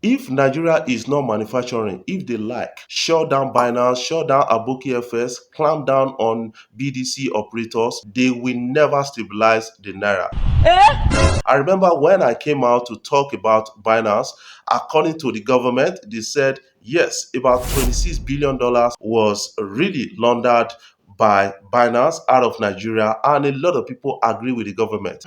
If Nigeria is not manufacturing, if they like, shut down Binance, shut down Aboki FS, clamp down on BDC operators, they will never stabilize the Naira. I remember when I came out to talk about Binance, according to the government, they said, yes, about $26 billion was really laundered by Binance out of Nigeria, and a lot of people agree with the government.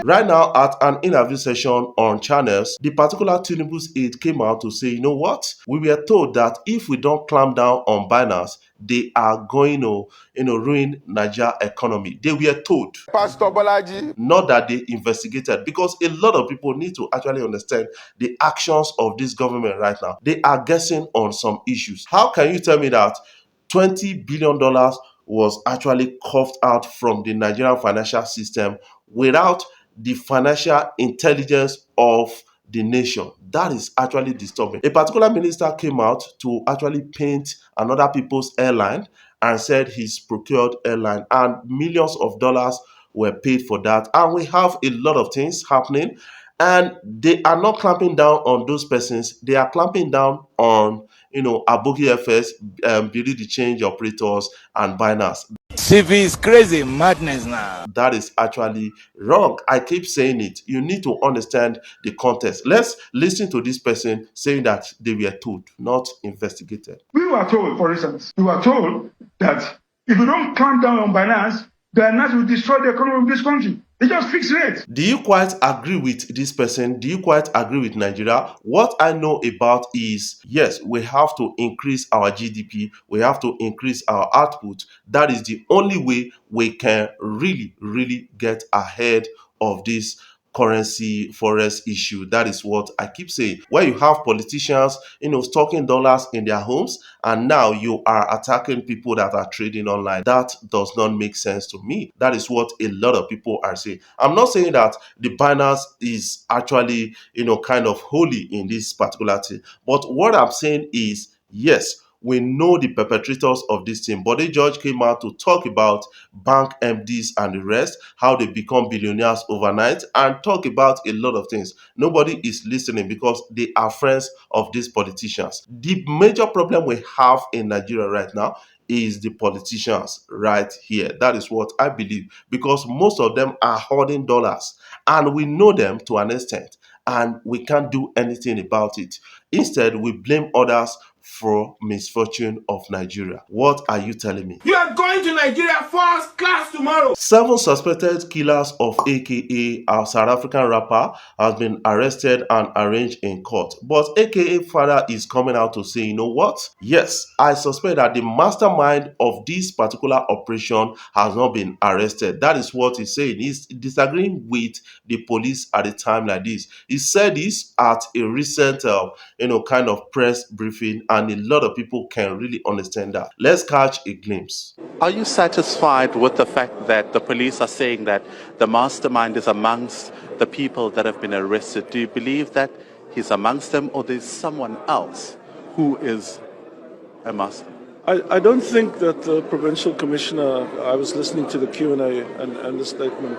Right now, at an interview session on channels, the particular Tinubu's aide came out to say, you know what? We were told that if we don't clamp down on Binance, they are going to, ruin Nigeria economy. They were told. Pastor Bolaji. Not that they investigated, because a lot of people need to actually understand the actions of this government right now. They are guessing on some issues. How can you tell me that $20 billion was actually coughed out from the Nigerian financial system without the financial intelligence of the nation? That is actually disturbing. A particular minister came out to actually paint another people's airline and said he's procured airline, and millions of dollars were paid for that. And we have a lot of things happening, and they are not clamping down on those persons. They are clamping down on Aboki FS, Bureau de Change operators, and Binance. CV is crazy, madness now. That is actually wrong. I keep saying it. You need to understand the context. Let's listen to this person saying that they were told, not investigated. We were told, for instance, we were told that if you don't clamp down on Binance, Binance will destroy the economy of this country. They just fix it. Do you quite agree with this person? Do you quite agree with Nigeria? What I know about is, yes, we have to increase our GDP. We have to increase our output. That is the only way we can really, really get ahead of this currency forex issue. That is what I keep saying. Where you have politicians, stocking dollars in their homes, and now you are attacking people that are trading online. That does not make sense to me. That is what a lot of people are saying. I'm not saying that the Binance is actually, kind of holy in this particular thing. But what I'm saying is, yes, we know the perpetrators of this thing. Bode George came out to talk about bank MDs and the rest, how they become billionaires overnight, and talk about a lot of things. Nobody is listening because they are friends of these politicians. The major problem we have in Nigeria right now is the politicians right here. That is what I believe, because most of them are hoarding dollars, and we know them to an extent, and we can't do anything about it. Instead, we blame others for misfortune of Nigeria. What are you telling me? You are going to Nigeria first class tomorrow. 7 suspected killers of AKA, a South African rapper, has been arrested and arraigned in court. But AKA father is coming out to say, you know what? Yes, I suspect that the mastermind of this particular operation has not been arrested. That is what he's saying. He's disagreeing with the police at a time like this. He said this at a recent, kind of press briefing, and a lot of people can really understand that. Let's catch a glimpse. Are you satisfied with the fact that the police are saying that the mastermind is amongst the people that have been arrested? Do you believe that he's amongst them, or there's someone else who is a mastermind? I don't think that the provincial commissioner, I was listening to the Q&A and the statement,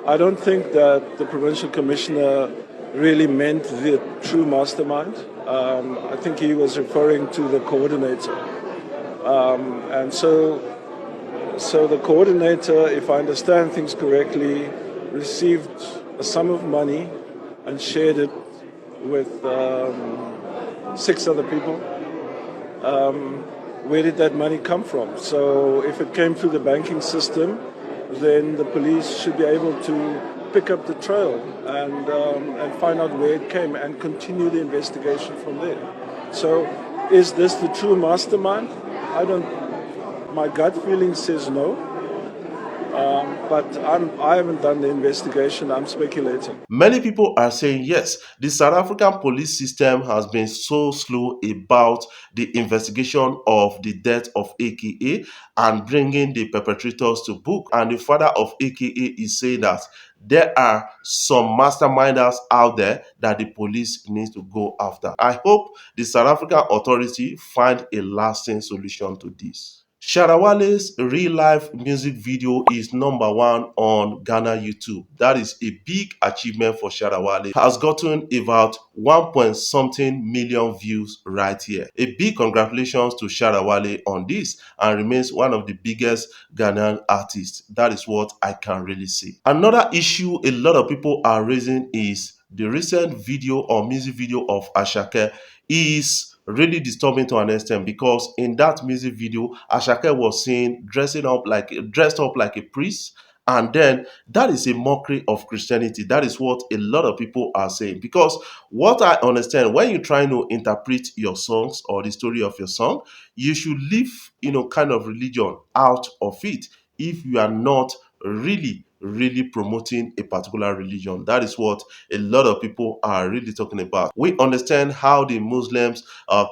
I don't think that the provincial commissioner really meant the true mastermind. I think he was referring to the coordinator. And so the coordinator, if I understand things correctly, received a sum of money and shared it with 6 other people. Where did that money come from? So if it came through the banking system, then the police should be able to pick up the trail and find out where it came and continue the investigation from there. So is this the true mastermind? My gut feeling says no, but I haven't done the investigation. I'm speculating. Many people are saying yes, the South African police system has been so slow about the investigation of the death of AKA and bringing the perpetrators to book. And the father of AKA is saying that there are some masterminders out there that the police needs to go after. I hope the South African authority find a lasting solution to this. Shatta Wale's real life music video is number one on Ghana YouTube. That is a big achievement for Shatta Wale. Has gotten about 1 point something million views right here. A big congratulations to Shatta Wale on this and remains one of the biggest Ghanaian artists. That is what I can really see. Another issue a lot of people are raising is the recent video or music video of Asake is really disturbing to an extent because in that music video, Asake was seen dressed up like a priest. And then that is a mockery of Christianity. That is what a lot of people are saying. Because what I understand, when you're trying to interpret your songs or the story of your song, you should leave, kind of religion out of it if you are not really promoting a particular religion. That is what a lot of people are really talking about. We understand how the Muslims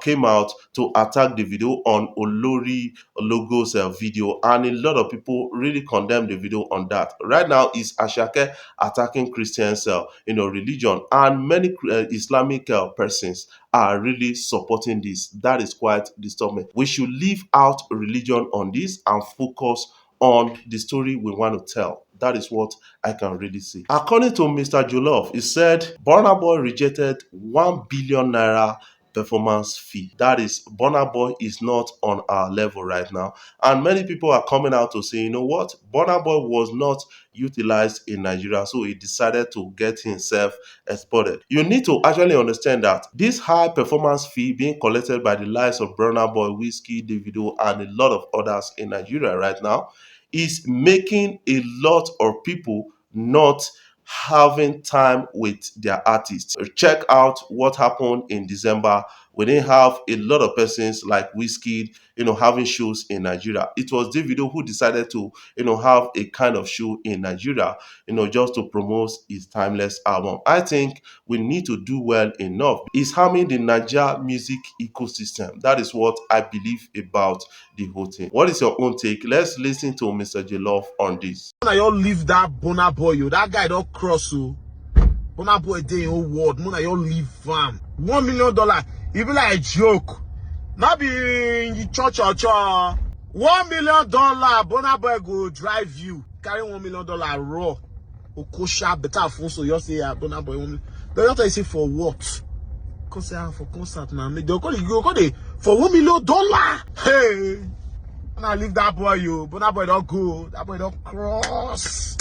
came out to attack the video on Olori Logo's video, and a lot of people really condemn the video on that. Right now, is Asake attacking Christians, religion, and many Islamic persons are really supporting this. That is quite disturbing. We should leave out religion on this and focus on the story we want to tell. That is what I can really see. According to Mr. Jollof, he said Burnaboy rejected 1 billion naira performance fee. That is, Burnaboy is not on our level right now. And many people are coming out to say, you know what, Burnaboy was not utilized in Nigeria, so he decided to get himself exported. You need to actually understand that this high performance fee being collected by the likes of Burnaboy, Whiskey, Davido, and a lot of others in Nigeria right now is making a lot of people not having time with their artists. Check out what happened in December. We didn't have a lot of persons like Whiskey, having shows in Nigeria. It was Davido who decided to, have a kind of show in Nigeria, just to promote his timeless album. I think we need to do well enough. It's harming the Nigeria music ecosystem. That is what I believe about the whole thing. What is your own take? Let's listen to Mr. Jollof on this. Mona you leave that Burnaboy, yo. That guy don't cross, so Burnaboy day in whole world. Mona you leave fam. $1 million. It be like a joke. Not be in the church or church. $1 million. Burnaboy go drive you. Carry $1 million raw. Okosha better phone, so you say Burnaboy. They don't tell you say for what? Concert for concert now. They'll call you for $1 million. Hey. And I leave that boy, yo. But that boy don't go. That boy don't cross.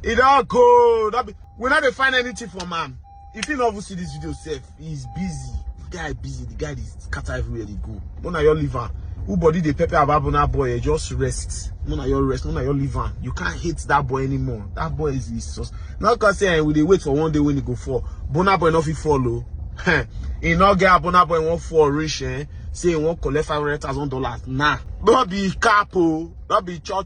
He don't go. We not dey find anything for man. If you never see this video, safe, he's busy. The guy busy. The guy is scatter everywhere they go. When are your liver? Who body the pepper about Burna boy? Just rest. When are your rest? When are your liver? You can't hate that boy anymore. That boy is just not cause say we dey wait for one day when he go fall. Burna boy not fit follow. He not get Burna boy won't fall rich. Say he won't collect $500,000. Nah. Don't be capo. Don't be cho.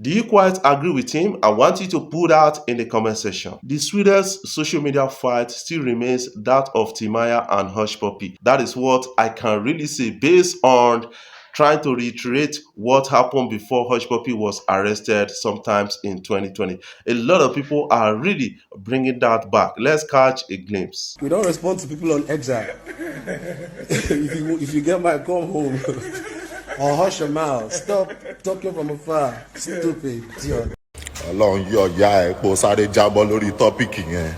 Do you quite agree with him? I want you to put that in the comment section. The sweetest social media fight still remains that of Timaya and Hushpuppi. That is what I can really say based on trying to reiterate what happened before Hushpuppi was arrested sometimes in 2020. A lot of people are really bringing that back. Let's catch a glimpse. We don't respond to people on exile. if you get my come home or hush your mouth, stop talking from afar. Stupid idiot. Ọlọ́run yọ ìyá ẹ̀ kó sáré jábọ́ lórí tọ́pìkì yẹn.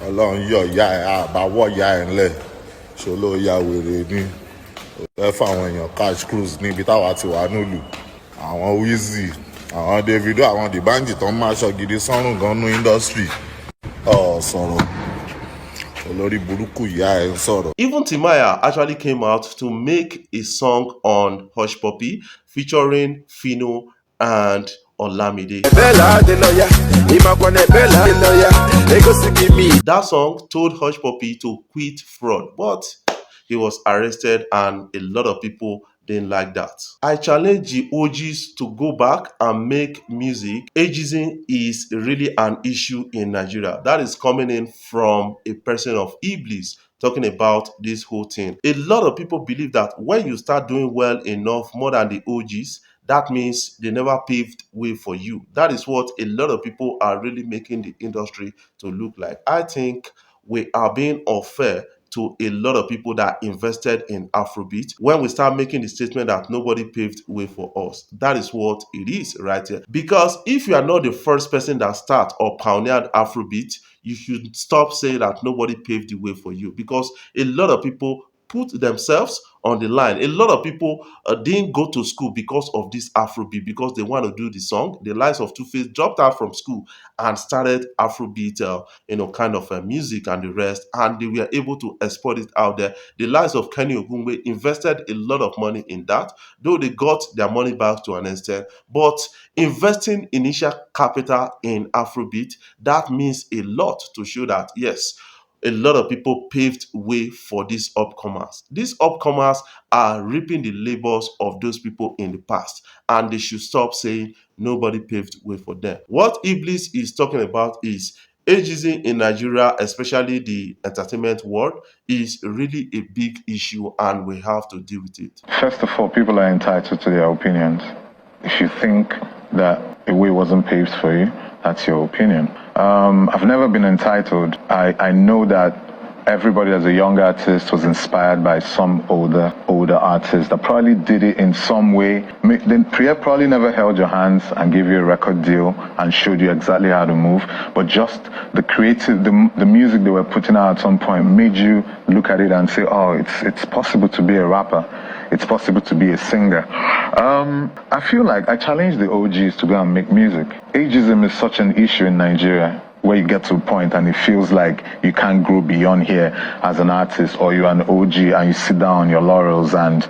Ọlọ́run yọ ìyá ẹ̀ àbáwọ̀ ìyá ẹ̀ ńlẹ̀. Ṣoló ya wèrè ni. Ó fẹ́ fáwọn èèyàn cash cruise níbi táwa ti wà nílùú. Àwọn Wizzy, àwọn Davido, àwọn D'banj tó ń máa ṣọ gidi sọ́rùn gan-an ní industry. Sọ̀rọ̀. Olórí burúkú ìyá ẹ̀ ń sọ̀rọ̀. Even Timaya actually came out to make a song on Hushpuppi featuring Fino and Olamide. That song told Hushpuppi to quit fraud, but he was arrested and a lot of people didn't like that. I challenge the OGs to go back and make music. Ageism is really an issue in Nigeria. That is coming in from a person of Iblis talking about this whole thing. A lot of people believe that when you start doing well enough, more than the OGs, that means they never paved way for you. That is what a lot of people are really making the industry to look like. I think we are being unfair to a lot of people that invested in Afrobeat when we start making the statement that nobody paved way for us. That is what it is right here. Because if you are not the first person that start or pioneered Afrobeat, you should stop saying that nobody paved the way for you, because a lot of people put themselves on the line. A lot of people didn't go to school because of this Afrobeat, because they want to do the song. The likes of Two-Face dropped out from school and started Afrobeat, kind of music and the rest, and they were able to export it out there. The likes of Kenny Ogumbe invested a lot of money in that, though they got their money back to an extent. But investing initial capital in Afrobeat, that means a lot to show that, yes, a lot of people paved way for these upcomers. These upcomers are reaping the labors of those people in the past, and they should stop saying nobody paved way for them. What Iblis is talking about is ageism in Nigeria, especially the entertainment world, is really a big issue, and we have to deal with it. First of all, people are entitled to their opinions. If you think that a way wasn't paved for you, that's your opinion. I've never been entitled. I know that everybody as a young artist was inspired by some older artist that probably did it in some way. Then Priya probably never held your hands and gave you a record deal and showed you exactly how to move, but just the music they were putting out at some point made you look at it and say, oh, it's possible to be a rapper. It's possible to be a singer. I feel like I challenge the OGs to go and make music. Ageism is such an issue in Nigeria, where you get to a point and it feels like you can't grow beyond here as an artist, or you're an OG and you sit down on your laurels and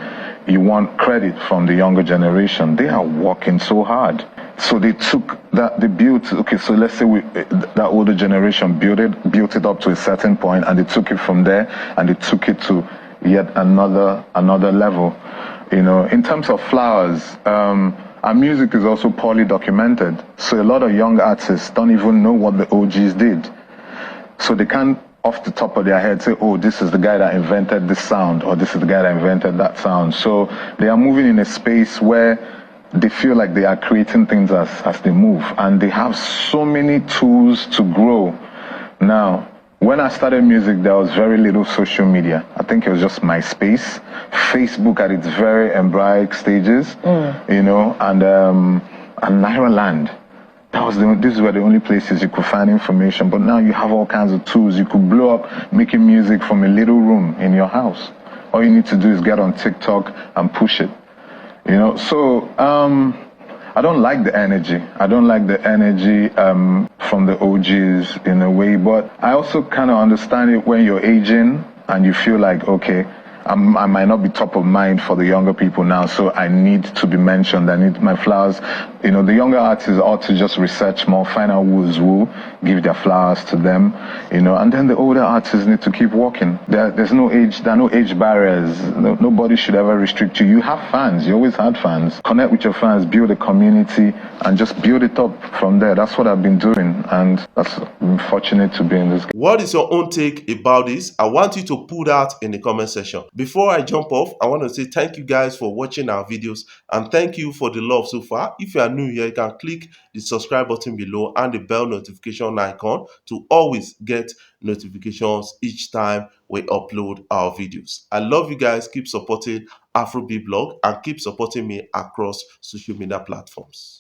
you want credit from the younger generation. They are working so hard. So they took that, so let's say that older generation built it up to a certain point, and they took it from there and they took it to yet another level. In terms of flowers, our music is also poorly documented. So a lot of young artists don't even know what the OGs did. So they can't, off the top of their head, say, oh, this is the guy that invented this sound, or this is the guy that invented that sound. So they are moving in a space where they feel like they are creating things as they move. And they have so many tools to grow. Now, when I started music, there was very little social media. I think it was just MySpace, Facebook at its very embryonic stages, and Nairaland. These were the only places you could find information. But now you have all kinds of tools. You could blow up making music from a little room in your house. All you need to do is get on TikTok and push it. I don't like the energy. I don't like the energy from the OGs in a way, but I also kind of understand it when you're aging and you feel like, okay, I might not be top of mind for the younger people now, so I need to be mentioned. I need my flowers. The younger artists ought to just research more, find out who's who, give their flowers to them, and then the older artists need to keep working. There's no age, there are no age barriers. Nobody should ever restrict you. You have fans, you always had fans. Connect with your fans, build a community, and just build it up from there. That's what I've been doing, and I'm fortunate to be in this. What is your own take about this? I want you to put that in the comment section. Before I jump off, I want to say thank you guys for watching our videos, and thank you for the love so far. If you are new here, you can click the subscribe button below and the bell notification icon to always get notifications each time we upload our videos. I love you guys. Keep supporting Afrobeat blog and keep supporting me across social media platforms.